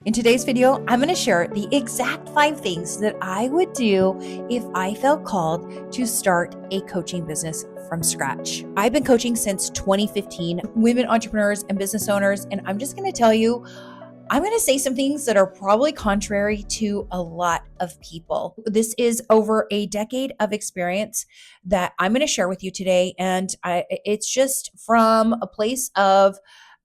In today's video, I'm going to share the exact 5 things that I would do if I felt called to start a coaching business from scratch. I've been coaching since 2015, women entrepreneurs and business owners, and I'm just going to tell you, I'm going to say some things that are probably contrary to a lot of people. This is over a decade of experience that I'm going to share with you today, and it's just from a place of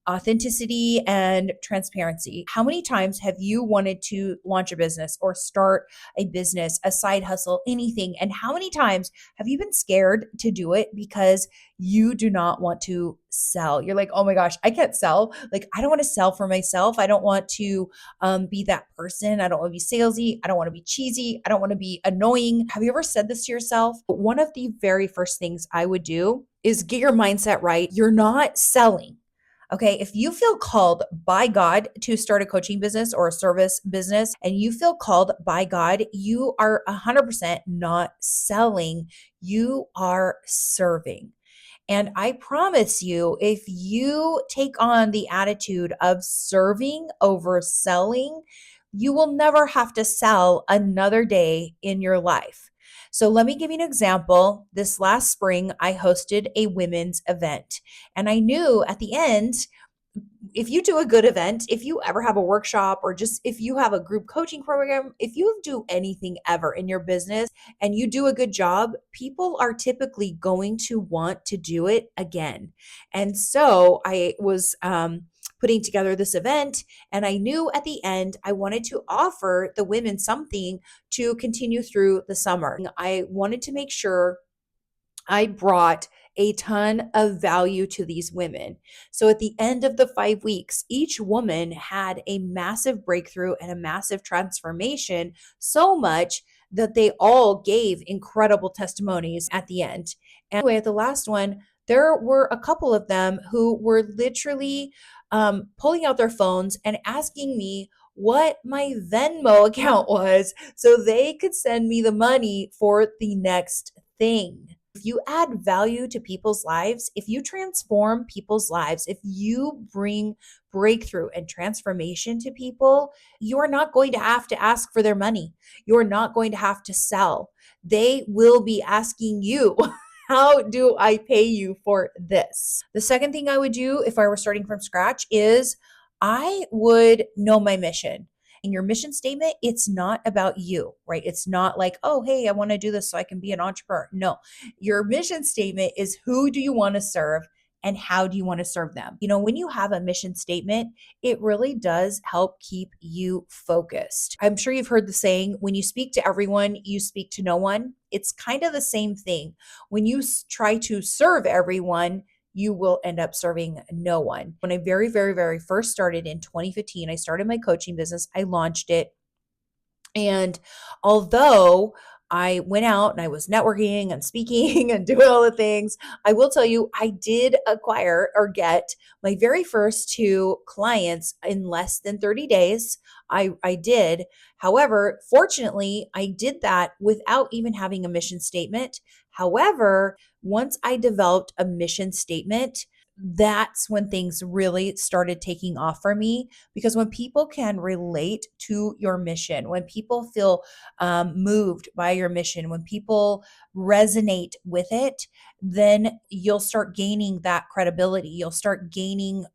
authenticity and transparency. How many times have you wanted to launch a business or start a business, a side hustle, anything? And how many times have you been scared to do it because you do not want to sell? You're like, oh my gosh, I can't sell. Like, I don't want to sell for myself. I don't want to be that person. I don't want to be salesy. I don't want to be cheesy. I don't want to be annoying. Have you ever said this to yourself? One of the very first things I would do is get your mindset right. You're not selling. Okay, if you feel called by God to start a coaching business or a service business, and you feel called by God, you are 100% not selling, you are serving. And I promise you, if you take on the attitude of serving over selling, you will never have to sell another day in your life. So let me give you an example. This last spring, I hosted a women's event, and I knew at the end, if you do a good event, if you ever have a workshop, or just if you have a group coaching program, if you do anything ever in your business and you do a good job, people are typically going to want to do it again. And so I was putting together this event, and I knew at the end I wanted to offer the women something to continue through the summer. I wanted to make sure I brought a ton of value to these women. So at the end of the 5 weeks, each woman had a massive breakthrough and a massive transformation, so much that they all gave incredible testimonies at the end. And anyway, at the last one, there were a couple of them who were literally pulling out their phones and asking me what my Venmo account was so they could send me the money for the next thing. If you add value to people's lives, if you transform people's lives, if you bring breakthrough and transformation to people, you are not going to have to ask for their money. You're not going to have to sell. They will be asking you, how do I pay you for this? The second thing I would do if I were starting from scratch is I would know my mission. In your mission statement, it's not about you, right? It's not like, oh, hey, I want to do this so I can be an entrepreneur. No, your mission statement is, who do you want to serve and how do you want to serve them? You know, when you have a mission statement, it really does help keep you focused. I'm sure you've heard the saying, when you speak to everyone, you speak to no one. It's kind of the same thing. When you try to serve everyone, you will end up serving no one. When I very first started in 2015, I started my coaching business. I launched it. And although I went out and I was networking and speaking and doing all the things, I will tell you, I did acquire or get my very first 2 clients in less than 30 days. I did. However, fortunately, I did that without even having a mission statement. However, once I developed a mission statement, that's when things really started taking off for me, because when people can relate to your mission, when people feel moved by your mission, when people resonate with it, then you'll start gaining that credibility. You'll start gaining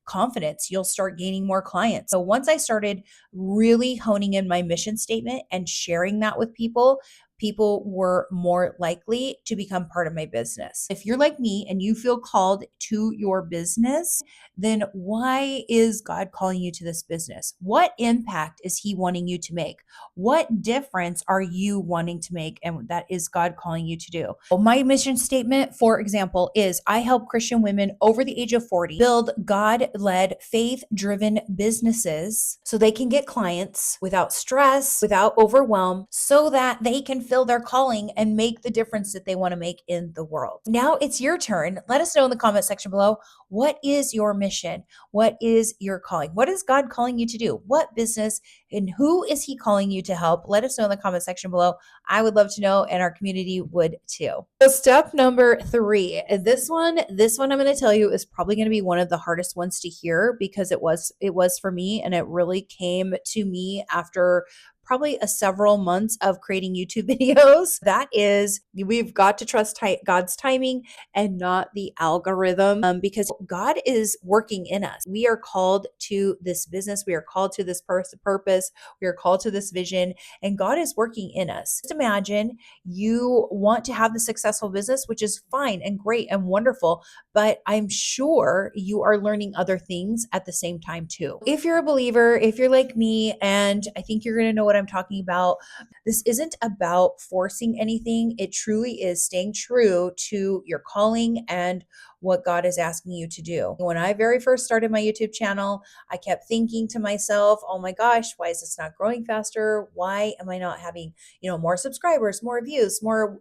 confidence. You'll start gaining more clients. So once I started really honing in my mission statement and sharing that with people, people were more likely to become part of my business. If you're like me and you feel called to your business, then why is God calling you to this business? What impact is He wanting you to make? What difference are you wanting to make? And that is God calling you to do. Well, my mission statement, for example, is I help Christian women over the age of 40 build God-led, faith-driven businesses so they can get clients without stress, without overwhelm, so that they can fulfill their calling and make the difference that they want to make in the world. Now it's your turn. Let us know in the comment section below, What is your mission? What is your calling? What is God calling you to do? What business and who is he calling you to help? Let us know in the comment section below. I would love to know, and our community would too. So step number 3, this one I'm going to tell you is probably going to be one of the hardest ones to hear, because it was for me, and it really came to me after probably several months of creating YouTube videos. That is, we've got to trust God's timing and not the algorithm, because God is working in us. We are called to this business. We are called to this purpose. We are called to this vision, and God is working in us. Just imagine you want to have the successful business, which is fine and great and wonderful, but I'm sure you are learning other things at the same time too. If you're a believer, if you're like me, and I think you're going to know what I'm talking about, this isn't about forcing anything. It truly is staying true to your calling and what God is asking you to do. When I very first started my YouTube channel, I kept thinking to myself, oh my gosh, why is this not growing faster? Why am I not having, more subscribers, more views, more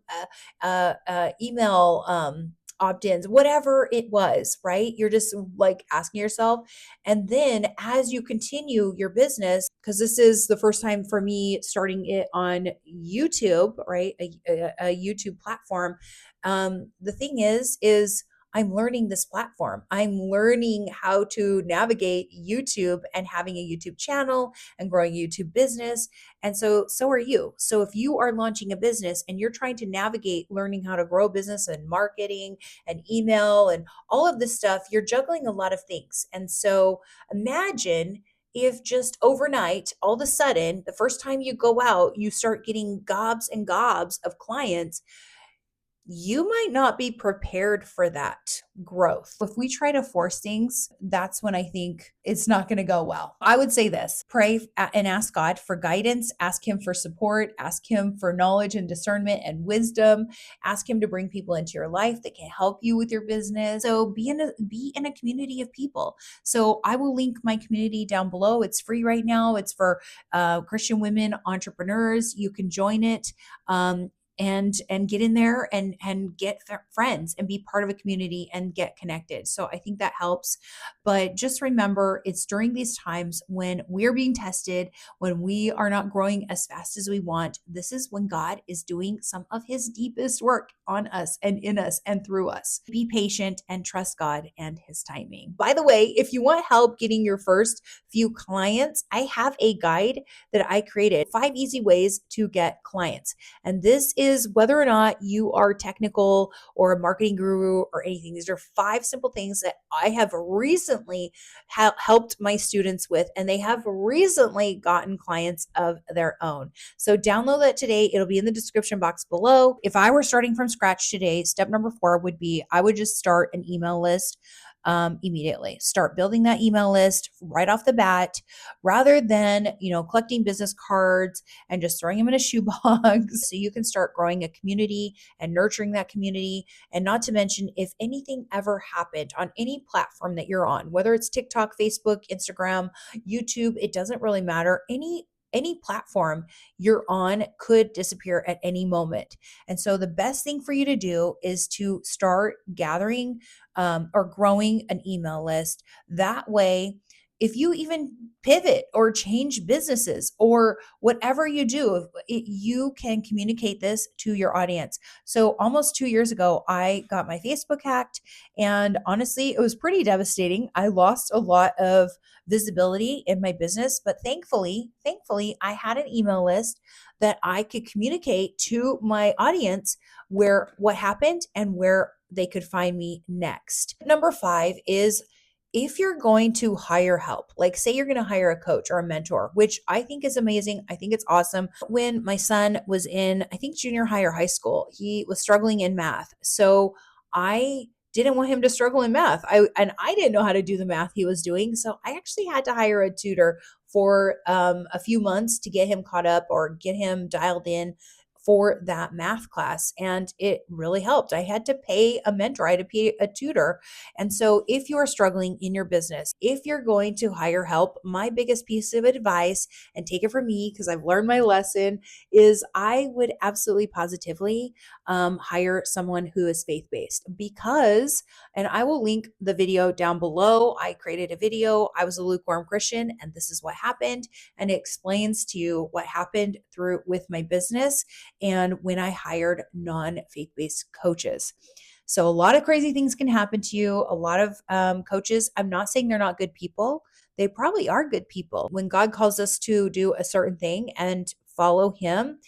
email opt-ins, whatever it was, right? You're just like asking yourself. And then as you continue your business, because this is the first time for me starting it on YouTube, right? A YouTube platform. The thing is I'm learning this platform. I'm learning how to navigate YouTube and having a YouTube channel and growing a YouTube business. And so are you. So if you are launching a business and you're trying to navigate learning how to grow business and marketing and email and all of this stuff, you're juggling a lot of things. And so imagine if just overnight, all of a sudden, the first time you go out, you start getting gobs and gobs of clients. You might not be prepared for that growth. If we try to force things, that's when I think it's not going to go well. I would say this: pray and ask God for guidance, ask Him for support, ask Him for knowledge and discernment and wisdom, ask Him to bring people into your life that can help you with your business. So be in a community of people. So I will link my community down below. It's free right now. It's for Christian women entrepreneurs. You can join it. And get in there and get friends and be part of a community and get connected. So I think that helps. But just remember, it's during these times when we're being tested, when we are not growing as fast as we want. This is when God is doing some of His deepest work on us and in us and through us. Be patient and trust God and His timing. By the way, if you want help getting your first few clients, I have a guide that I created, 5 easy ways to get clients. And this is whether or not you are technical or a marketing guru or anything. These are 5 simple things that I have recently helped my students with, and they have recently gotten clients of their own. So download that today. It'll be in the description box below. If I were starting from scratch today, step number 4 would be I would just start an email list immediately. Start building that email list right off the bat, rather than, collecting business cards and just throwing them in a shoebox. So you can start growing a community and nurturing that community. And not to mention, if anything ever happened on any platform that you're on, whether it's TikTok, Facebook, Instagram, YouTube, it doesn't really matter. Any platform you're on could disappear at any moment. And so the best thing for you to do is to start gathering or growing an email list. That way, if you even pivot or change businesses or whatever you do, you can communicate this to your audience. So almost 2 years ago, I got my Facebook hacked, and honestly, it was pretty devastating. I lost a lot of visibility in my business, but thankfully, I had an email list that I could communicate to my audience where what happened and where they could find me next. Number 5 is, if you're going to hire help, like say you're going to hire a coach or a mentor, which I think is amazing. I think it's awesome. When my son was in, I think, junior high or high school, he was struggling in math. So I didn't want him to struggle in math. I didn't know how to do the math he was doing. So I actually had to hire a tutor for a few months to get him caught up or get him dialed in for that math class, and it really helped. I had to pay a mentor, I had to pay a tutor. And so if you are struggling in your business, if you're going to hire help, my biggest piece of advice, and take it from me because I've learned my lesson, is I would absolutely positively hire someone who is faith based, because, and I will link the video down below. I created a video. I was a lukewarm Christian, and this is what happened. And it explains to you what happened through with my business and when I hired non faith based coaches. So, a lot of crazy things can happen to you. A lot of coaches, I'm not saying they're not good people. They probably are good people. When God calls us to do a certain thing and follow Him,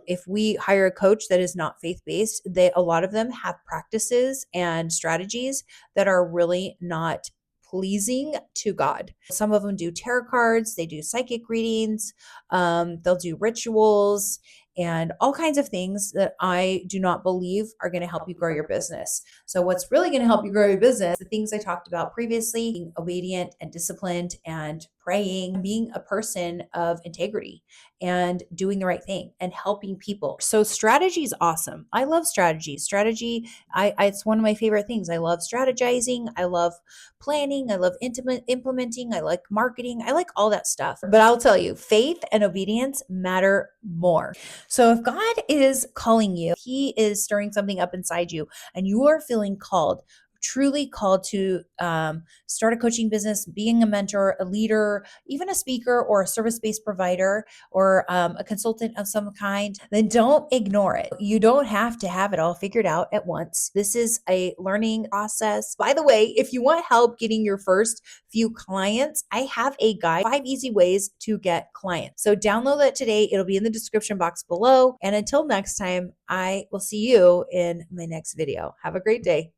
if we hire a coach that is not faith based, a lot of them have practices and strategies that are really not pleasing to God. Some of them do tarot cards, they do psychic readings, they'll do rituals and all kinds of things that I do not believe are going to help you grow your business. So, what's really going to help you grow your business, the things I talked about previously, being obedient and disciplined and praying, being a person of integrity and doing the right thing and helping people. So, strategy is awesome. I love strategy. It's one of my favorite things. I love strategizing. I love planning. I love implementing. I like marketing. I like all that stuff. But I'll tell you, faith and obedience matter more. So if God is calling you, He is stirring something up inside you, and you are feeling called, truly called to start a coaching business, being a mentor, a leader, even a speaker or a service-based provider or a consultant of some kind, then don't ignore it. You don't have to have it all figured out at once. This is a learning process. By the way, if you want help getting your first few clients, I have a guide, 5 easy ways to get clients. So download that today. It'll be in the description box below. And until next time, I will see you in my next video. Have a great day.